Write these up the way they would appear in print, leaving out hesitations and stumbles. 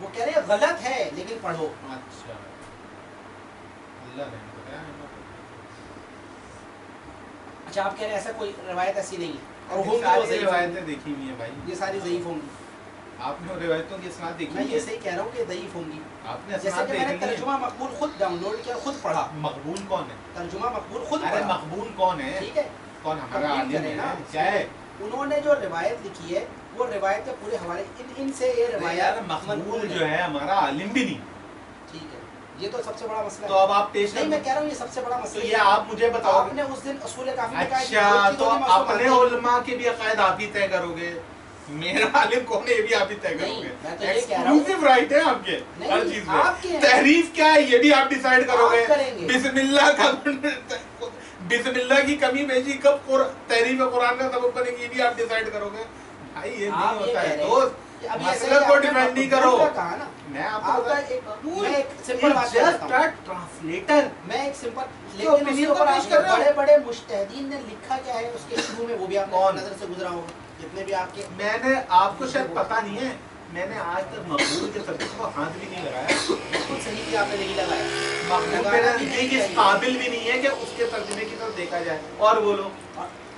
وہ کہہ رہے ہیں غلط ہے لیکن پڑھو. اچھا اللہ نے بتایا. اچھا آپ کہہ رہے ہیں ایسا کوئی روایت ایسی نہیں ہے اور ہوں گی روایتیں دیکھی ہوئی ہیں بھائی, یہ ساری ضعیف ہوں گی. آپ نے روایتوں کی اسناد دیکھی؟ میں یہ صحیح کہہ رہا ہوں کہ ضعیف ہوں گی. آپ نے جیسے کہ میں نے ترجمہ مقبول خود ڈاؤن لوڈ کیا, خود پڑھا. مقبول کون ہے؟ ترجمہ مقبول خود ارے پڑھا. مقبول کون ہے؟ ٹھیک ہے کون ہمارا عالم ہے کیا ہے؟ انہوں نے جو روایت لکھی ہے وہ روایت کے پورے حوالے ان سے یہ روایت مقبول جو ہے ہمارا عالم بھی نہیں. ٹھیک ہے یہ تو سب سے بڑا مسئلہ ہے. تو اب آپ پیش نہیں میں کہہ رہا ہوں یہ سب سے بڑا مسئلہ ہے. یہ آپ مجھے بتاؤ آپ نے اس دن اصول کافی میں کہا. اچھا تو اپنے علماء کے بھی عقائد آپ ہی طے کرو گے, میرا عالم کون ہے یہ بھی آپ ہی طے کرو گے. ایکسکلوسیو رائٹ ہے آپ کے ہر چیز میں. تحریف کیا ہے یہ بھی آپ ڈیسائیڈ کرو گے. بسم اللہ کا بسم اللہ کی کمی بیشی کب تحریف قرآن کا سبب بنے گی یہ بھی آپ ڈیسائیڈ کرو گے. بھائی یہ نہیں ہوتا ہے دوست, مسئلہ کو ڈیفینڈ نہیں کرو. میں آپ کو ٹرانسلیٹر میں ایک سمپل لیکن اس کے اوپر بڑے بڑے مجتہدین نے لکھا کیا ہے اس کے شروع میں وہ بھی آپ کو نظر سے گزرا ہوگا جتنے بھی آپ کے. میں نے آپ کو شاید پتہ نہیں ہے میں نے آج تک مقبول کے ترجمے کو ہاتھ بھی نہیں لگایا. بالکل صحیح کہ آپ نے نہیں لگایا. مقبول میرا اس قابل بھی نہیں ہے کہ اس کے ترجمے کی طرف دیکھا جائے. اور بولو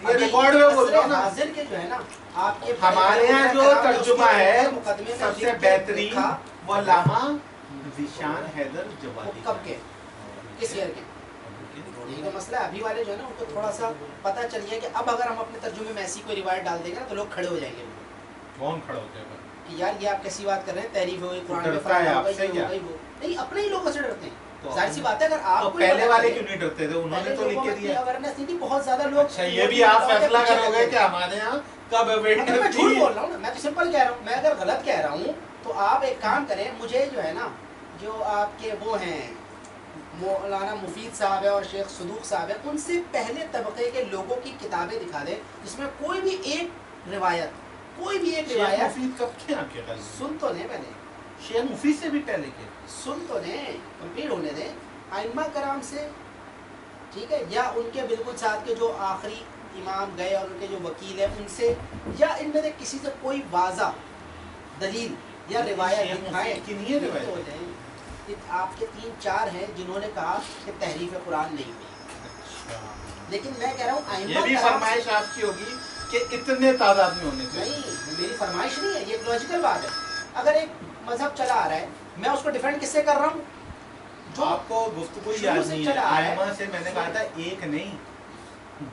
یہ ریکارڈ میں بولو نا حاضر کے جو ہے نا آپ کے ہمارے یہاں جو ترجمہ ہے سب سے بہترین وہ علامہ ذیشان حیدر جوادی. کب کے کس ایئر کے؟ یہی تو مسئلہ ہے. ابھی والے جو ہے نا ان کو تھوڑا سا پتہ چل گیا کہ اب اگر ہم اپنے ترجمے میں ایسی کوئی روایت ڈال دیں گے نا تو لوگ کھڑے ہو جائیں گے. کون کھڑا ہو جائے گا کہ یار یہ آپ کیسی بات کر رہے ہیں, تحریف ہو گئی قرآن میں فرق ہو گئی وہ نہیں. اپنے ہی لوگوں سے ڈرتے ہیں. ظاہر سی بات ہے اگر آپ پہلے والے کیوں نہیں ڈرتے تھے؟ انہوں نے تو لکھ کے دیا. اویئرنیس نہیں تھی بہت زیادہ لوگ. اچھا یہ بھی آپ فیصلہ کرو گے کہ ہمارے یہاں کب اویئرنیس؟ میں جھوٹ بول رہا ہوں نا, میں تو سمپل کہہ رہا ہوں. میں اگر غلط کہہ رہا ہوں تو آپ ایک کام کریں, مجھے جو ہے نا جو آپ کے وہ ہیں مولانا مفید صاحب ہے اور شیخ صدوق صاحب ہے ان سے پہلے طبقے کے لوگوں کی کتابیں دکھا دیں جس میں کوئی بھی ایک روایت مفید کب کے آپ کے خیال سن تو لیں پہلے. شیخ مفید سے بھی پہلے کے سن تو لیں, کمپلیٹ ہونے دیں. ائمہ کرام سے ٹھیک ہے, یا ان کے بالکل ساتھ کے جو آخری امام گئے اور ان کے جو وکیل ہیں ان سے, یا ان میں سے کسی سے کوئی واضح دلیل یا روایت دکھائیں. آپ کے 3-4 ہیں جنہوں نے کہا کہ تحریف قرآن نہیں ہوئی. لیکن میں کہہ رہا ہوں یہ بھی فرمائش آپ کی ہوگی کہ اتنے تعداد میں ہونے چاہیے. نہیں میری فرمائش نہیں ہے, یہ ایک لاجیکل بات ہے. اگر ایک مذہب چلا آ رہا ہے میں اس کو ڈیفینڈ کس سے کر رہا ہوں؟ جو آپ کو گفتگو یاد نہیں ہے ائمہ سے میں نے کہا تھا ایک نہیں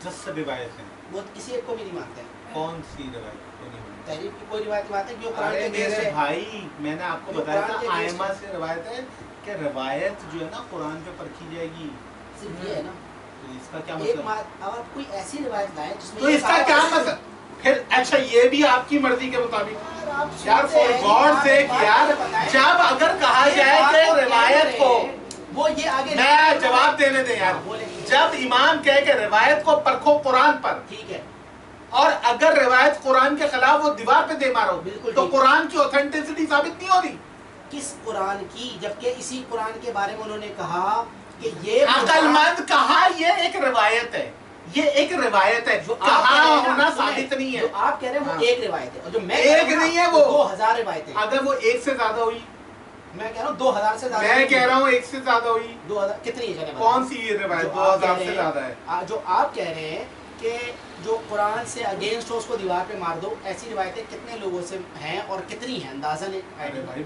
10 روایت ہیں. وہ کسی ایک کو بھی نہیں مانتے ہیں. کون سی روایت کو نہیں مانتے؟ تحریف کی کوئی روایت نہیں مانتے جو قرآن کے میرے بھائی میں نے آپ کو بتایا تھا ائمہ سے روایت ہے کہ روایت جو ہے نا قرآن پہ پرکھی جائے گی. صرف یہ ہے نا اس کا کیا مطلب؟ اگر کوئی ایسی روایت لائے جس میں تو اس کا کیا مطلب پھر؟ اچھا یہ بھی آپ کی مرضی کے مطابق یار فور گاڈ سیک یار, جب اگر کہا جائے کہ روایت کو وہ یہ آگے میں جواب دینے دیں یار, جب امام کہے کہ روایت کو پرکھو قرآن پر ٹھیک ہے, اور اگر روایت قرآن کے خلاف وہ دیوار پہ دے مارو تو قرآن کی اوتھینٹسٹی ثابت نہیں ہو رہی. کس قرآن کی؟ جبکہ اسی قرآن کے بارے میں انہوں نے کہا کہ یہ عقل مند کہا یہ ایک روایت ہے, یہ ایک روایت ہے جو کہاں ہونا ثابت نہیں ہے. جو آپ کہہ رہے ہیں وہ ایک روایت ہے اور جو میں ایک نہیں ہے وہ 2000 روایتیں. اگر وہ ایک سے زیادہ ہوئی میں کہہ رہا ہوں 2000 سے زیادہ. میں کہہ رہا ہوں ایک سے زیادہ ہوئی 2000 کتنی ہے؟ کون سی یہ روایت 2000 سے زیادہ ہے؟ جو آپ کہہ رہے ہیں کہ جو قرآن سے اگینسٹ ہو اس کو دیوار پہ مار دو, ایسی روایتیں کتنے لوگوں سے ہیں اور کتنی ہیں اندازاً؟ ارے بھائی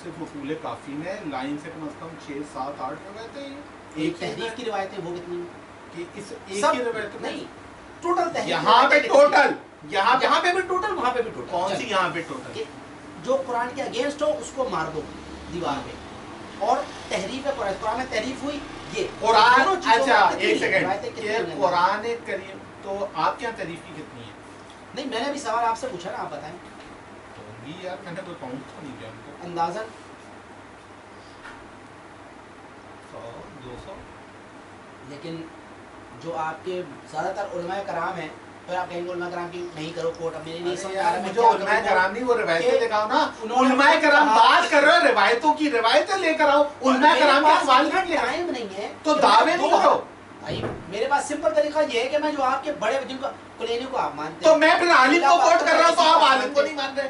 صرف اصول کافی میں لائن سے کم از کم 6 7 8 روایتیں ہیں. ایک تحریف کی روایتیں وہ کتنی ہیں؟ کہ اس ایک ہی روایت نہیں ٹوٹل تحریف یہاں پہ ٹوٹل یہاں پہ بھی ٹوٹل وہاں پہ بھی ٹوٹل. کون سی یہاں پہ ٹوٹل؟ جو قرآن کے اگینسٹ ہو اس کو مار دو دیوار پہ, اور تحریف قرآن میں تحریف ہوئی یہ قرآن. اچھا ایک سیکنڈ, یہ قرآن کریم تو آپ کیا تحریف کی کتنی ہے؟ نہیں میں نے بھی سوال آپ سے پوچھا نا, آپ بتائیں. یار میں نے کوئی کاؤنٹ تو نہیں کیا ان کو. اندازاً 100 200. لیکن جو آپ کے زیادہ تر علماء کرام ہیں, پھر آپ کہیں گے علماء کرام کی نہیں کرو کوٹ, اب میرے نہیں سمجھ آ رہا ہے. مجھے علماء کرام نہیں وہ روایتیں دکھاؤ نا. علماء کرام بات کر رہے ہو روایتوں کی, روایتیں لے کر آؤ. علماء کرام کے سوال ٹائم نہیں ہے تو دعوے نہیں کرو. بھائی میرے پاس سمپل طریقہ یہ ہے کہ میں جو آپ کے بڑے جن کو کلینی کو آپ مانتے تو میں پھر عالم کو کوٹ کر رہا ہوں تو آپ عالم کو نہیں مان رہے.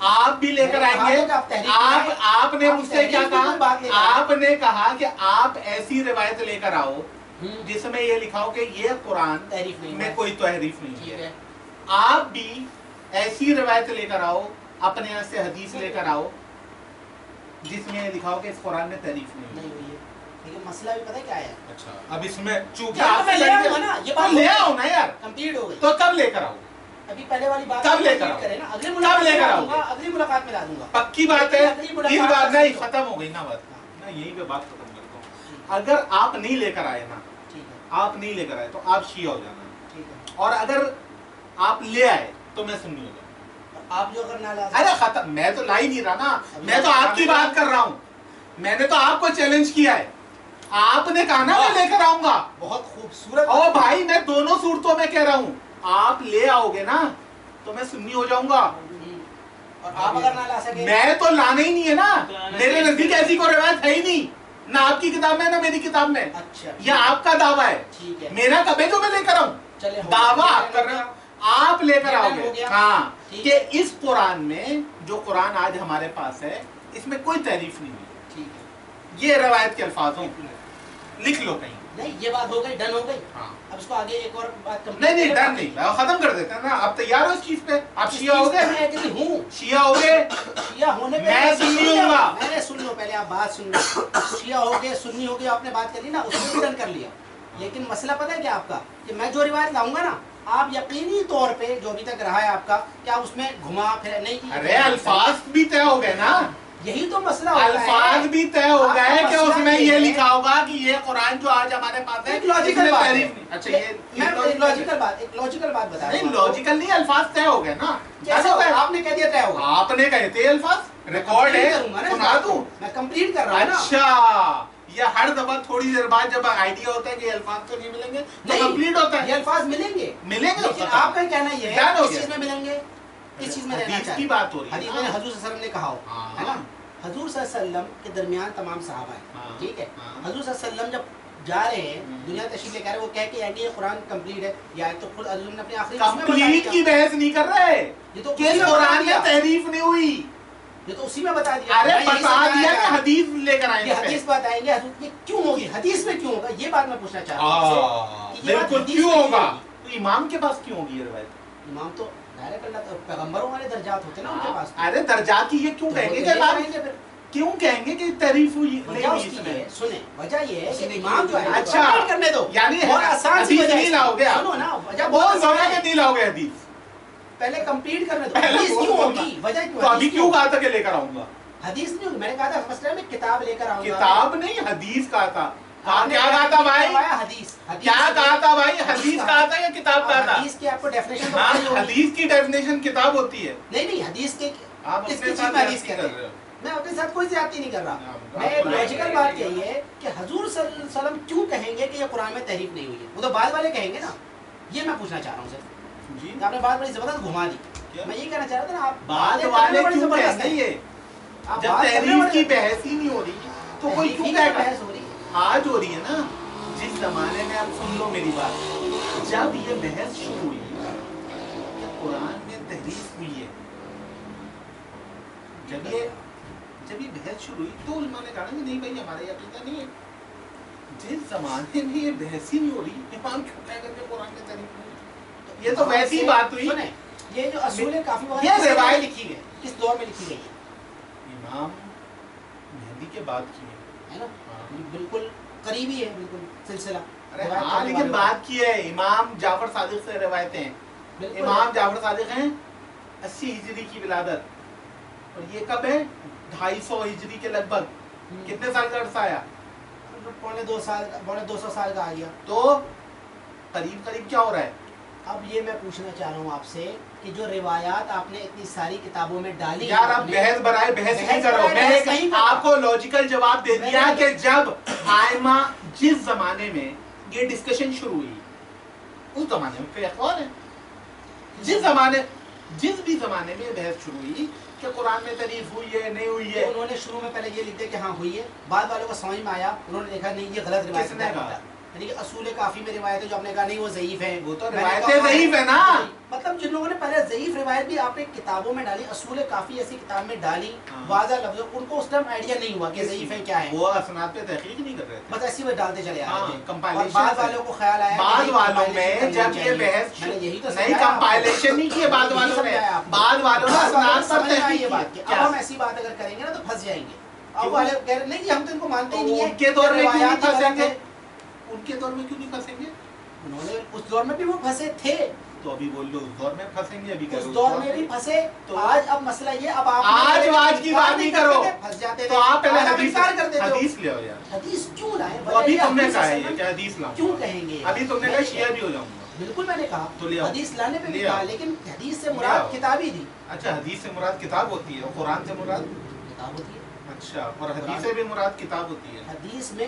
آپ بھی لے کر آئیں گے. آپ نے مجھ سے کیا کہا؟ آپ نے کہا کہ آپ ایسی روایت لے کر آؤ جس میں یہ لکھا ہو کہ یہ قرآن میں کوئی تحریف نہیں ہے. آپ بھی ایسی روایت لے کر آؤ، اپنے یہاں سے حدیث لے کر آؤ جس میں یہ لکھا ہو کہ اس قرآن میں تحریف نہیں ہوئی ہے. لیکن مسئلہ بھی پتہ کیا ہے؟ اچھا اب اس میں چونکہ آپ لے آؤ نا یار، کمپلیٹ ہو گئی تو کب لے کر آؤ؟ ابھی پہلے والی بات کب لے کر آؤ؟ اگلی ملاقات میں لا دوں گا. پکی بات ہے، اس بات نہیں ختم ہو گئی نا بات. میں یہیں پہ بات ختم کرتا ہوں. اگر آپ نہیں لے کر آئے نا، آپ نہیں لے کر آئے تو آپ شیعہ ہو جانا، اور اگر آپ لے آئے تو میں سنی ہو جاؤں. آپ جو اگر نہ لا، ارے ختم، میں تو لا ہی نہیں رہا نا، میں تو آپ کی بات کر رہا ہوں. میں نے تو آپ کو چیلنج کیا ہے، آپ نے کہا نا میں لے کر آؤں گا. بہت خوبصورت. او بھائی میں دونوں صورتوں میں کہہ رہا ہوں، آپ لے آؤ گے نا تو میں سنی ہو جاؤں گا. اور آپ اگر نہ لا سکے، میں تو لانا ہی نہیں ہے نا. میرے نزدیک ایسی کوئی روایت ہے ہی نہیں، نہ آپ کی کتاب میں نہ میری کتاب میں. اچھا یہ آپ کا دعویٰ ہے، میرا کب ہے جو میں لے کر آؤں؟ دعویٰ آپ کر رہے ہیں، آپ لے کر آؤ گے. ہاں کہ اس قرآن میں جو قرآن آج ہمارے پاس ہے اس میں کوئی تحریف نہیں ہوئی. یہ روایت کے الفاظ ہوں، لکھ لو کہیں. نہیں یہ بات ہو گئی، ڈن ہو گئی. ہاں اب اس کو آگے ایک اور بات نہیں ڈن نہیں، ختم کر دیتے ہیں نا. آپ تیار ہو اس چیز پہ؟ آپ شیعہ ہو گئے؟ ہوں شیعہ ہو گئے؟ شیعہ ہونے پہ میں سنی ہوں گا. میں نے سن لو، پہلے آپ بات سن لو. شیعہ ہو گئے، سنی ہو گئے، آپ نے بات کر لی نا، اس کو بھی ڈن کر لیا. لیکن مسئلہ پتہ ہے کیا آپ کا، کہ میں جو روایت لاؤں گا نا، آپ یقینی طور پہ جو ابھی تک رہا ہے آپ کا، کہ آپ اس میں گھما پھر نہیں کی. ارے الفاظ بھی طے ہو گئے نا، یہی تو مسئلہ ہوتا ہے. الفاظ بھی طے ہو گئے کہ اس میں یہ لکھا ہوگا کہ یہ قرآن جو آج ہمارے پاس ہے ایک لاجیکل بات ہے. اچھا یہ لاجیکل بات بتا نہیں، لاجیکل نہیں، الفاظ طے ہو گئے نا. آپ نے کہہ دیا طے ہوگا، آپ نے کہے تھے الفاظ، ریکارڈ ہے، سنا دوں. میں کمپلیٹ کر رہا ہوں نا. اچھا یہ ہر دفعہ تھوڑی دیر بعد جب آئیڈیا ہوتا ہے کہ یہ الفاظ تو نہیں ملیں گے تو کمپلیٹ ہوتا ہے. یہ الفاظ ملیں گے، لیکن آپ کا کہنا یہ ہے کس چیز میں ملیں گے، کس چیز میں رہنا حدیث کی بات ہو رہی ہے. حدیث میں حضور صلی اللہ علیہ وسلم نے کہا ہو، ہے نا. حضور صلی اللہ علیہ وسلم کے درمیان تمام صحابہ ہیں، ٹھیک ہے. حضور صلی اللہ علیہ وسلم جب جا رہے ہیں دنیا تشریف لے کر، وہ کہہ کے آئیں گے یہ قرآن کمپلیٹ ہے، یا تو خود حضور نے اپنے آخری کمپلیٹ کی بحث نہیں کر رہے، یہ تو کہ قرآن میں تحریف نہیں ہوئی، یہ تو اسی میں بتا دیا. ارے بتا دیا کہ حدیث لے کر آئیں گے. حدیث بتائیں گے یہ کیوں ہوگی، حدیث میں کیوں ہوگا، یہ بات میں پوچھنا چاہ رہا ہوں. بالکل کیوں ہوگا، تو امام کے پاس کیوں ہوگی یہ روایت؟ امام تو ڈائریکٹ اللہ پیغمبروں والے درجات ہوتے ہیں نا ان کے پاس. ارے درجات کی یہ کیوں کہیں گے کہ کیوں کہیں گے کہ تعریف ہوئی نہیں ہوئی اس میں؟ سنیں وجہ یہ ہے کہ امام جو ہے اچھا کرنے دو، یعنی بہت آسان سی وجہ نہیں لاؤ گے آپ، سنو نا وجہ بہت زیادہ کہ نہیں لاؤ گے حدیث، پہلے کمپلیٹ کرنے دو. حدیث کیوں ہوگی، وجہ کیوں؟ تو ابھی کیوں کہا تھا کہ لے کر آؤں گا؟ حدیث نہیں ہوگی، میں نے کہا تھا مسئلہ میں کتاب لے کر آؤں گا. کتاب نہیں حدیث کہا تھا. کیا کہا تھا بھائی؟ حدیث کیا کہا تھا بھائی؟ حدیث کہا تھا یا کتاب کہا تھا؟ حدیث کی آپ کو ڈیفینیشن، حدیث کی ڈیفینیشن کتاب ہوتی ہے. نہیں حدیث کے آپ کس چیز میں حدیث کہہ رہے ہیں؟ میں اپنے ساتھ کوئی زیادتی نہیں کر رہا. میں ایک لاجیکل بات یہی ہے کہ حضور صلی اللہ علیہ وسلم کیوں کہیں گے کہ یہ قرآن میں تحریف نہیں ہوئی ہے، وہ تو بعد والے کہیں گے نا. یہ میں پوچھنا چاہ رہا ہوں سر. جی آپ نے بات بڑی زبردست گھما دی. میں یہ کہنا چاہ رہا تھا نا، آپ بعد والے کیوں کہیں گے؟ جب تحریف کی بحث ہی نہیں ہو رہی تو کوئی کیوں کہے گا؟ بحث ہو رہی آج ہو رہی ہے نا. جس زمانے میں آپ سن لو میری بات، جب یہ بحث شروع ہوئی کہ قرآن میں تحریف ہوئی ہے، جب یہ بحث شروع ہوئی تو علماء نے کہا کہ نہیں بھائی ہمارا یہ عقیدہ نہیں ہے. جس زمانے میں یہ بحث ہی نہیں ہو رہی، امام کیوں کہہ کر کے قرآن میں تحریف ہوئی؟ یہ تو ویسی بات ہوئی. یہ جو اصول کافی وقت یہ روایت لکھی گئی، کس دور میں لکھی گئی ہے؟ امام مہدی کے بعد کی ہے نا، بالکل قریبی ہے، بالکل سلسلہ. ہاں لیکن بات کی ہے امام جعفر صادق سے روایتیں. امام جعفر صادق ہیں 80 ہجری کی ولادت، اور یہ کب ہے 250 ہجری کے لگ بھگ. کتنے سال کا عرصہ آیا؟ پونے 200 سال کا آ گیا. تو قریب قریب کیا ہو رہا ہے؟ اب یہ میں پوچھنا چاہ رہا ہوں آپ سے کہ جو روایات آپ نے اتنی ساری کتابوں میں ڈالی، یار آپ بحث برائے بحث نہیں کرو. میں آپ کو لاجیکل جواب دے دیا کہ جب آئمہ جس زمانے میں یہ ڈسکشن شروع ہوئی اس زمانے میں کوئی اخبار ہے، جس بھی زمانے میں بحث شروع ہوئی کہ قرآن میں تحریف ہوئی ہے نہیں ہوئی ہے، انہوں نے شروع میں پہلے یہ لکھ دیا کہ ہاں ہوئی ہے. بعد والوں کو سمجھ میں آیا، انہوں نے دیکھا نہیں یہ غلط روایت کس نے کہا؟ یعنی کہ اصول کافی میں روایت ہے جو ہم نے کہا نہیں وہ ضعیف ہے. وہ تو روایتیں ضعیف ہے نا. مطلب جن لوگوں نے پہلے ضعیف روایت بھی آپ نے کتابوں میں ڈالی, اصول کافی ایسی کتاب میں ڈالی واضح لفظوں, ان کو اس ٹائم آئیڈیا نہیں ہوا کہ ضعیف ہے کیا ہے, وہ اسناد پہ تحقیق نہیں کر رہے تھے, بس ایسی وہ ڈالتے چلے آ رہے تھے. اور بعض والوں کو خیال آیا بعض والوں میں جب یہ بحث یہی تو نہیں کمپائلیشن نہیں کیے, بعض والوں نے اسناد پر تحقیق کی. اب ہم ایسی بات اگر کریں گے نا تو پھنس جائیں گے. اب والے کہہ رہے نہیں ہم تو ان کو مانتے ہی نہیں ہیں. ان کے دور میں کیوں نہیں پھنسیں گے, ان کے دور میں کیوں نہیں پھنسیں گے, انہوں نے اس دور میں بھی وہ پھنسے تھے. تو ابھی بول لو اس دور میں پھنسیں گے, ابھی اس دور میں بھی پھنسے. تو آج اب مسئلہ یہ, اب آپ آج کی بات نہیں کرو, پھنس جاتے تھے تو آپ پہلے حدیث لے آؤ یار. حدیث کیوں لائیں, ابھی تم نے کہا ہے کہ حدیث لاؤ, کیوں کہیں گے, ابھی تم نے کہا شیعہ بھی ہو جاؤں گا. بالکل میں نے کہا تو لے آؤ, حدیث لانے پہ بھی کہا, لیکن حدیث سے مراد کتاب ہی تھی. اچھا حدیث سے مراد کتاب ہوتی ہے, قرآن سے مراد کتاب ہوتی ہے. اچھا, اور حدیث سے بھی مراد کتاب ہوتی ہے. حدیث میں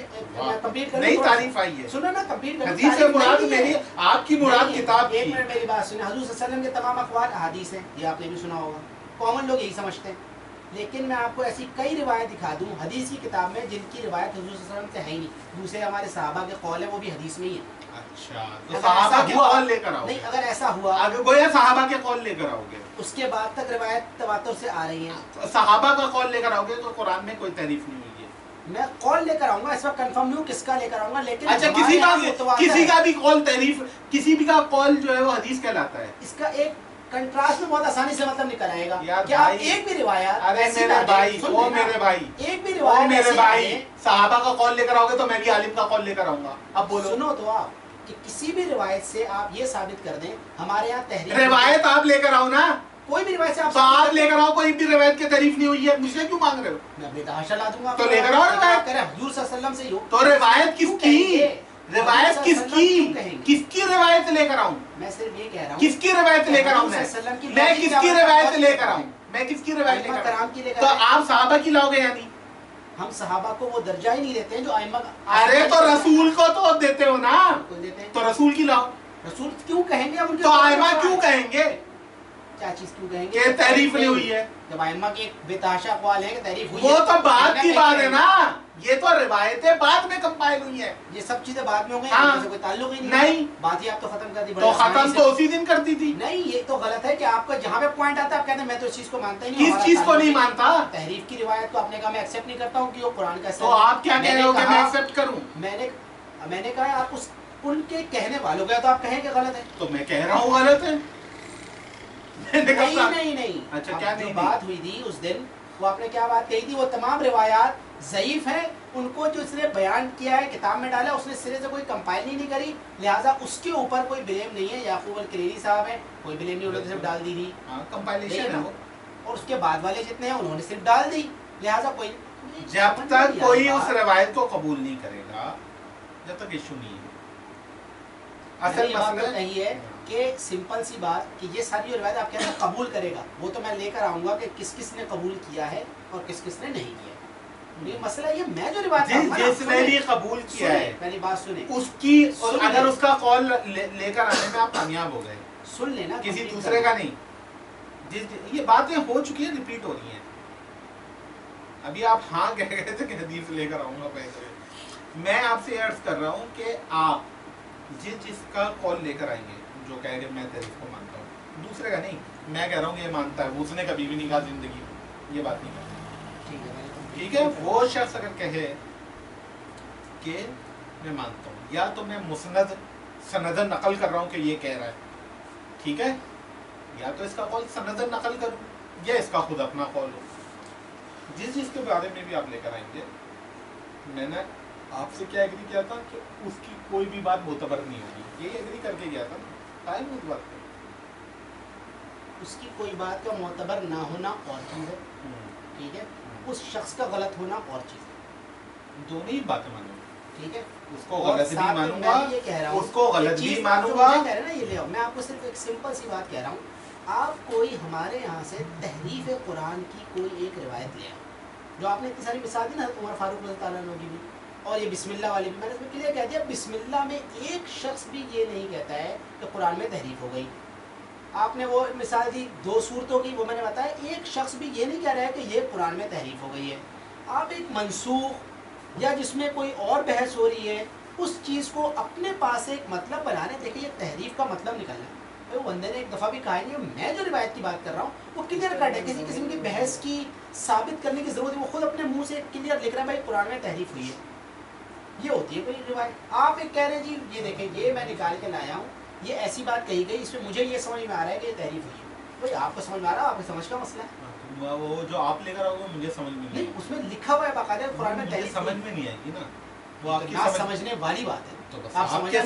کمپلیٹ کریں, نئی تعریف آئی ہے, سنو نا کمپلیٹ کریں. حدیث سے مراد میری آپ کی مراد کتاب کی. ایک منٹ میری بات سنیں, حضور صلی اللہ علیہ وسلم کے تمام اقوال احادیث ہیں, یہ آپ نے بھی سنا ہوگا, کامن لوگ یہی سمجھتے ہیں. لیکن میں آپ کو ایسی کئی روایت دکھا دوں حدیث کی کتاب میں جن کی روایت حضور صلی اللہ علیہ وسلم سے ہے ہی نہیں, دوسرے ہمارے صحابہ کے قول ہیں وہ بھی حدیث میں ہی ہیں. اچھا, تو صحابہ کے قول لے کر آؤ. نہیں, اگر ایسا ہوا اگر گویا صحابہ کے قول لے کر آؤ گے, اس کے بعد تک روایت تواتر سے آ رہی ہیں. صحابہ کا قول لے کر آؤ گے تو قرآن میں کوئی تعریف نہیں ہوئی ہے. میں قول لے کر آؤں گا, اس وقت کنفرم نہیں ہوں کس کا لے کر آؤں گا, لیکن اچھا کسی کا بھی قول تعریف, کسی بھی کا قول جو ہے وہ حدیث کہلاتا ہے. اس کا ایک کنٹراسٹ میں بہت آسانی سے مطلب نکل آئے گا. کیا ایک بھی روایت, ارے میرے بھائی, او میرے بھائی, ایک بھی او روایت میرے بھائی, صحابہ کا قول لے کر آؤ گے تو میں بھی عالم کا قول لے کر آؤں گا. اب بولو, سنو تو آپ کہ کسی بھی روایت سے آپ یہ ثابت کر دیں ہمارے یہاں تحریر, روایت آپ لے کر آؤ نا, کوئی بھی روایت سے آپ لے کر آؤ, کوئی بھی روایت کی تعریف نہیں ہوئی ہے, مجھ سے کیوں مانگ رہے ہو؟ میں بتحاشا لا دوں گا. تو لے کر آؤ روایت. حضور صلی اللہ علیہ وسلم سے ہی ہو تو روایت کس کی, روایت کس کی, کس کی روایت لے کر آؤں؟ میں صرف یہ کہہ رہا ہوں کس کی روایت لے کر آؤں, میں کس کی روایت لے کر آؤں, میں کس کی روایت لے کر آؤں؟ تو آپ صحابہ کی لاؤ گے یا نہیں؟ ہم صحابہ کو وہ درجہ ہی نہیں دیتے ہیں جو ائمہ. ارے تو رسول کو تو دیتے ہو نا, تو رسول کی لاؤ. رسول کیوں کہیں گے, تو ائمہ کیوں کہیں گے, کیا چیز کیوں کہیں گے کہ تحریف نہیں ہوئی ہے؟ جب ائمہ کے بے تحاشا اقوال ہیں کہ تحریف ہوئی ہے, وہ تو بعد کی بات ہے نا, یہ تو روایتیں بعد میں کمپائل ہوئی ہیں. یہ سب چیزیں بعد میں ہو گئی, ان سے کوئی تعلق ہی نہیں. بات ہی آپ تو ختم کر دی. تو ختم تو اسی دن کرتی تھی. نہیں, یہ تو غلط ہے کہ آپ کا جہاں پہ پوائنٹ آتا ہے آپ کہتے ہیں میں تو اس چیز کو مانتا ہی نہیں. کس چیز کو نہیں مانتا؟ تحریف کی روایت کو آپ نے کہا میں ایکسیپٹ نہیں کرتا ہوں کہ وہ قرآن کا. تو آپ کیا کہہ رہے ہو کہ میں ایکسیپٹ کروں؟ میں نے کہا آپ ان کے کہنے والوں کا, تو آپ کہیں کہ غلط ہے. تو میں کہہ رہا ہوں غلط ہے. نہیں. اچھا کیا جو بات ہوئی تھی اس دن, وہ آپ نے کیا بات کہی تھی, وہ تمام روایات ضعیف ہیں, ان کو جو اس نے بیان کیا ہے کتاب میں ڈالا, اس نے سرے سے کوئی کمپائل نہیں کری, لہٰذا اس کے اوپر کوئی بلیم نہیں ہے. یعقوب الکلیری صاحب ہیں, کوئی بلیم نہیں, انہوں نے صرف ڈال دی تھی کمپائلیشن ہے وہ, اور اس کے بعد والے جتنے ہیں انہوں نے صرف ڈال دی, لہٰذا کوئی. جب تک کوئی اس روایت کو قبول نہیں کرے گا جب تک ایشو نہیں ہے. اصل مسئلہ یہی ہے کہ سمپل سی بات کہ یہ ساری جو روایت آپ کہتے ہیں قبول کرے گا, وہ تو میں لے کر آؤں گا کہ کس کس نے قبول کیا ہے اور کس کس نے نہیں کیا. یہ مسئلہ یہ میں جو روایت جس نے بھی قبول کیا ہے پہلی بات سنیں, اس کی اگر اس کا قول لے کر آنے میں آپ کامیاب ہو گئے, سن لینا, کسی دوسرے کا نہیں. یہ باتیں ہو چکی ہیں, ریپیٹ ہو رہی ہیں. ابھی آپ ہاں کہہ گئے تھے کہ حدیث لے کر آؤں گا پہلے. میں آپ سے عرض کر رہا ہوں کہ آپ جس کا قول لے کر آئیں گے, جو کہے کہ میں تحریف کو مانتا ہوں, دوسرے کا نہیں. میں کہہ رہا ہوں کہ یہ مانتا ہے, اس نے کبھی بھی نہیں کہا زندگی میں, یہ بات نہیں کرتا. ٹھیک ہے, وہ شخص اگر کہے کہ میں مانتا ہوں, یا تو میں مسند سندن نقل کر رہا ہوں کہ یہ کہہ رہا ہے, ٹھیک ہے, یا تو اس کا قول سندن نقل کروں, یا اس کا خود اپنا قول ہو. جس کے بارے میں بھی آپ لے کر آئیں گے, میں نے آپ سے کیا ایگری کیا تھا کہ اس کی کوئی بھی بات معتبر نہیں ہوگی, یہی ایگری کر کے گیا تھا. قائم اس بات پہ, اس کی کوئی بات کا معتبر نہ ہونا اور چیز ہے, ٹھیک ہے, اس شخص کا غلط ہونا اور چیز ہے. دونوں ہی باتیں مانوں گا, ٹھیک ہے, اس کو غلط بھی مانوں گا, اس کو غلط بھی مانوں گا. میں آپ کو صرف ایک سمپل سی بات کہہ رہا ہوں, آپ کوئی ہمارے یہاں سے تحریف قرآن کی کوئی ایک روایت لے آؤ, جو آپ نے اتنی ساری مثال دی نا عمر فاروق رضی اللہ عنہ کی بھی, اور یہ بسم اللہ والی بھی, میں نے اس میں کلیئر کہہ دیا بسم اللہ میں ایک شخص بھی یہ نہیں کہتا ہے کہ قرآن میں تحریف ہو گئی. آپ نے وہ مثال دی 2 سورتوں کی, وہ میں نے بتایا ایک شخص بھی یہ نہیں کہہ رہا ہے کہ یہ قرآن میں تحریف ہو گئی ہے. آپ ایک منسوخ یا جس میں کوئی اور بحث ہو رہی ہے اس چیز کو اپنے پاس ایک مطلب بنانے. دیکھیں یہ تحریف کا مطلب نکلنا ہے. وہ بندے نے ایک دفعہ بھی کہا نہیں, میں جو روایت کی بات کر رہا ہوں وہ کلیئر کٹ ہے, کسی قسم کی بحث کی ثابت کرنے کی ضرورت ہے. وہ خود اپنے منہ سے کلیئر لکھ رہا ہے بھائی قرآن میں تحریف ہوئی ہے. یہ ہوتی ہے کوئی روایت. آپ ایک کہہ رہے ہیں جی یہ دیکھیں یہ میں نکال کے لایا ہوں, یہ ایسی بات کہی گئی, اس میں مجھے یہ سمجھ میں آ رہا ہے کہ یہ تحریف ہوئی ہے. بھائی آپ کو سمجھ میں آ رہا ہے, آپ کی سمجھ کا مسئلہ ہے. وہ جو آپ لے کر آؤ گے مجھے سمجھ میں نہیں, اس میں لکھا ہوا ہے باقاعدہ قرآن میں تحریف. سمجھ میں نہیں آئے گی نا, وہ آپ کی سمجھنے والی بات ہے. آپ کے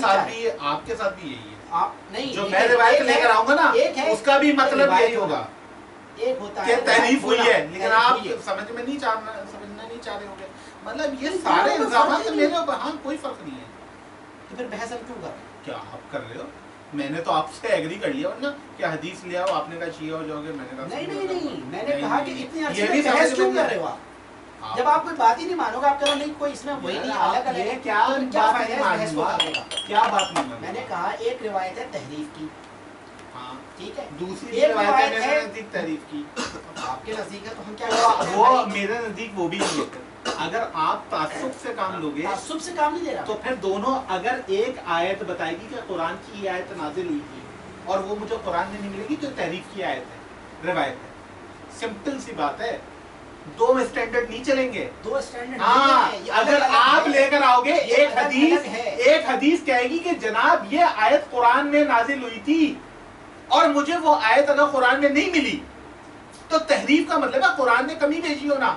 ساتھ بھی یہی ہے. آپ نہیں, جو میں روایت لے کر آؤں گا نا اس کا بھی مطلب یہی ہوگا ایک ہوتا کہ ہے تحریف ہوئی ہے, لیکن آپ سمجھنا نہیں چاہ رہے ہوں گے. مطلب یہ سارے الزامات میرے اوپر, ہاں کوئی فرق نہیں ہے. تو پھر بحث ہم کیوں کر رہے ہیں؟ کیا آپ کر رہے ہو؟ میں نے تو آپ سے ایگری کر لیا ورنہ کیا حدیث لے آؤ, آپ نے کہا شیعہ ہو جاؤ گے, میں نے کہا نہیں, میں نے کہا کہ اتنی عرصے میں بحث کیوں کر رہے ہو آپ؟ جب آپ کوئی بات ہی نہیں مانو گے, آپ کہو نہیں کوئی اس میں وہی نہیں, الگ الگ ہے, کیا فائدہ ہے بحث کو کرنے کا؟ کیا بات نہیں. میں نے کہا ایک روایت ہے تحریف کی, ہاں ٹھیک ہے, دوسری روایت ہے میرے نزدیک تحریف کی. آپ کے نزدیک ہے تو ہم کیا, وہ میرے نزدیک وہ بھی نہیں ہے. اگر آپ تعصب سے کام لوگے, تعصب سے کام نہیں دے رہا, تو پھر دونوں, اگر ایک آیت بتائے گی کہ قرآن کی یہ آیت نازل ہوئی تھی اور وہ مجھے قرآن میں نہیں ملے گی, تو تحریف کی آیت ہے, روایت ہے. سمپل سی بات ہے, دو اسٹینڈرڈ نہیں چلیں گے. دو اسٹینڈرڈ. ہاں, اگر آپ لے کر آؤ گے ایک حدیث کہے گی کہ جناب یہ آیت قرآن میں نازل ہوئی تھی اور مجھے وہ آیت اگر قرآن میں نہیں ملی, تو تحریف کا مطلب ہے قرآن نے کمی بھیجی ہونا.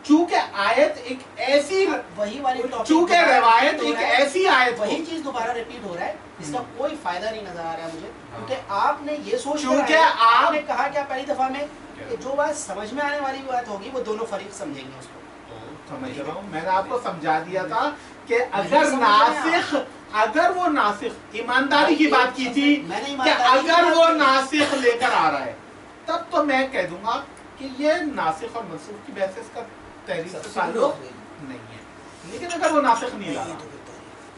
چونکہ آیت ایک ایسی, وہی والی چونکہ روایت ایک ایسی آیت, وہی چیز دوبارہ ریپیٹ ہو رہا ہے, اس کا کوئی فائدہ نہیں نظر آ رہا ہے مجھے. کیونکہ آپ نے یہ سوچ, چونکہ آپ نے کہا کیا پہلی دفعہ میں کہ جو بات سمجھ میں آنے والی بات ہوگی وہ دونوں فریق سمجھیں گے اس کو. سمجھ رہا ہوں, میں نے آپ کو سمجھا دیا تھا کہ اگر وہ ناسخ, ایمانداری کی بات کی تھی کہ اگر وہ ناسخ لے کر آ رہا ہے تب تو میں کہہ دوں گا کہ یہ ناسخ اور منسوخ کی بحث اس کا تحریف سے تعلق نہیں ہے. لیکن اگر وہ ناسخ نہیں لا رہا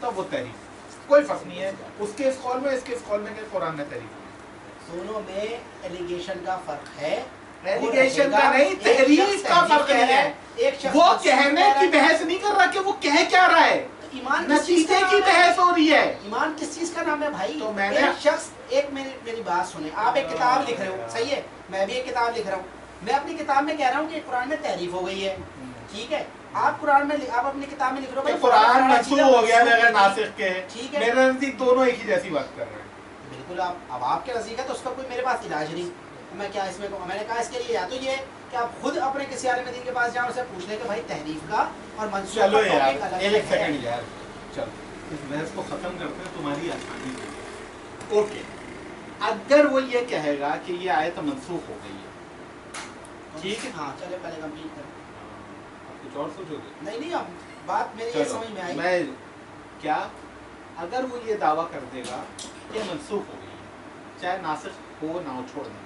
تب وہ تحریف, کوئی فرق نہیں ہے اس کے اس قول میں, اس کے اس قول میں کہ قرآن نے تحریف. دونوں میں ایلیگیشن کا فرق ہے, ایلیگیشن کا نہیں, تحریف کا فرق ہے. وہ کہنے کی بحث نہیں کر رہا کہ وہ کہہ کیا رہا ہے, نتیجے کی بحث ہو رہی ہے. ایمان کس چیز کا نام ہے بھائی؟ تو میں نے ایک شخص, ایک میری بات سنیں, آپ ایک کتاب لکھ رہے ہو, صحیح ہے, میں بھی ایک کتاب لکھ رہا ہوں. میں اپنی کتاب میں کہہ رہا ہوں کہ قرآن میں تحریف ہو گئی ہے, ٹھیک ہے. آپ قرآن میں, آپ اپنی کتاب میں لکھ رہے ہو قرآن منسوخ ہو گیا بغیر ناسخ کے, ٹھیک ہے. میرے نزدیک دونوں ایک ہی جیسی بات کر رہے ہیں. بالکل, اب آپ کے نزدیک ہے تو اس کا کوئی میرے پاس علاج نہیں. میں کیا اس میں, میں نے کہا اس کے لیے یا تو یہ کہ آپ خود اپنے کسی عالم دین کے پاس جاؤ, اسے پوچھ لیں کہ بھائی تحریف کا اور منسوخ کا ٹاپک الگ ہے. ایک سیکنڈ یار, چلو اس بحث کو ختم کرتے ہیں تمہاری آسانی سے. اوکے, اگر وہ یہ کہے گا کہ یہ آیت منسوخ ہو گئی ہے, ٹھیک ہے, ہاں چلے پہلے کمپلیٹ کریں. آپ کچھ اور سوچو گے؟ نہیں, اب بات میری یہ سمجھ میں آئی. میں کیا, اگر وہ یہ دعویٰ کر دے گا کہ منسوخ ہو گئی ہے, چاہے ناسخ ہو نہ ہو, چھوڑ دیں.